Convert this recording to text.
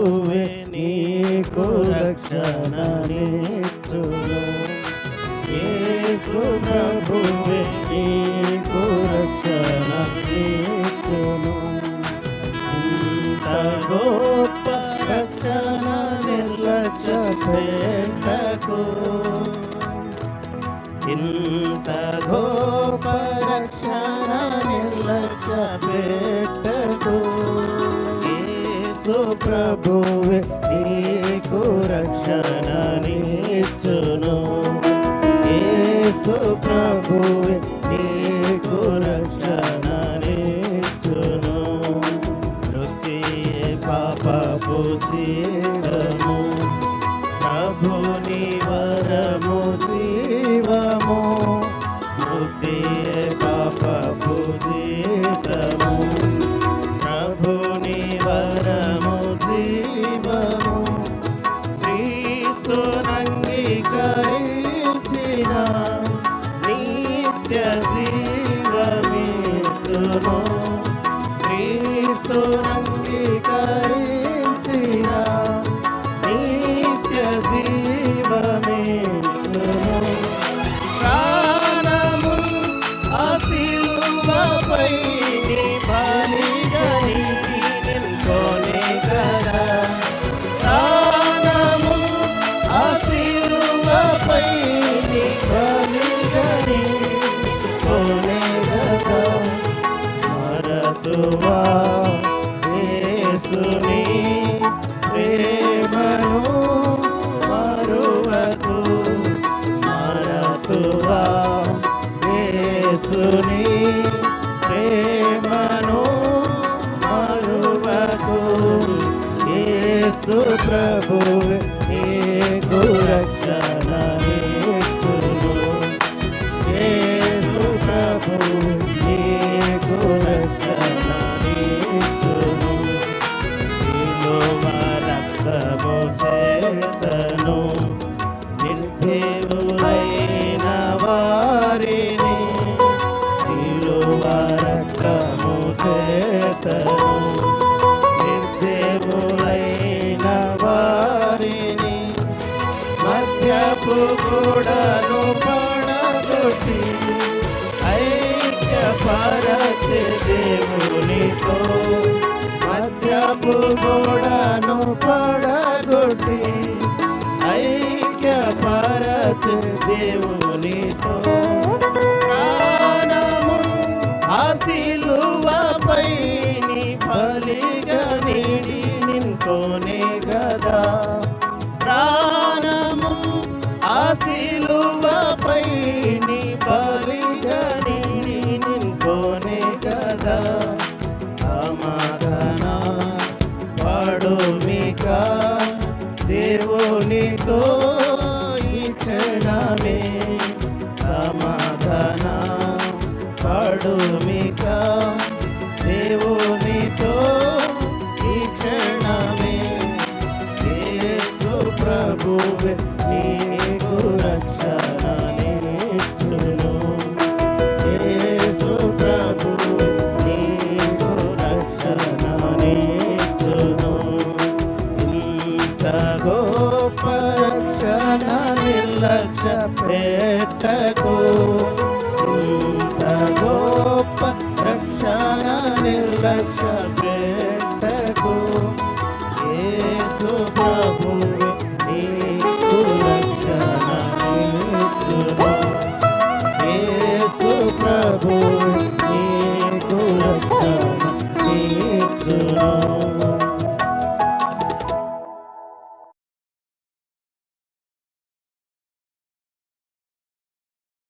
ప్రభువే నీకు రక్షణనిచ్చును. యేసు ప్రభువే నీకు రక్షణనిచ్చును. ఇంత గొప్ప రక్షణ నిర్లక్ష్య పెట్టకు. ఇంత గొప్ప రక్షణ నిర్లక్ష్య పెట్టకు. యేసు ప్రభువే నీకు రక్షణనిచ్చును. యేసు ప్రభువే నీకు రక్షణనిచ్చును. మృత్యుయే పాపపు జీవము, ప్రభుని వరము జీవము. మృత్యుయే పాపపు జీవము, ప్రభుని వరము జీవము. క్రీస్తునంగీకరించిన నిత్య జీవమిచ్చును. క్రీస్తునంగీకరించిన నిత్య జీవమిచ్చును. ప్రాణము ఆ సిలువపై నీ బలిగా నిలుకొనే కదా. ప్రాణము ఆ సిలువపై నీ బలిగా నిలుకొనే కదా. మరతువా యేసుని ప్రేమను మరువకు. మరతువా యేసుని ప్రేమను మరువకు. యేసు ప్రభువే నీకు రక్షణనిచ్చును. యేసు ప్రభువే నీకు రక్షణనిచ్చును. శిలువ రక్తము చేతను నిర్దోషులైన వారిని. శిలువ రక్తము చేతను నిర్దోషులైన వారిని. మద్యపు గూడను పడగొట్టి ఐక్యపరచే దేవునితో. మద్యపు గూడను పడగొట్టి ఐక్యపరచే దేవునితో. ప్రాణము ఆ సిలువపై నీ బలిగా నీడి నిలుకొనే కదా. ప్రాణము ఆ సిలువపై నీ బలిగా నీడి నిలుకొనే కదా. సమాధాన పడుమిక దేవునితో ఈ క్షణమే. సమాధాన పడుమిక దేవునితో ఈ క్షణమే. యేసు ప్రభువే నీకు రక్షణనిచ్చును. యేసు ప్రభువే నీకు రక్షణనిచ్చును. ఇంత గొప్ప రక్షణ నిర్లక్ష్య పెట్టకు. ఇంత గొప్ప రక్షణ నిర్లక్ష్య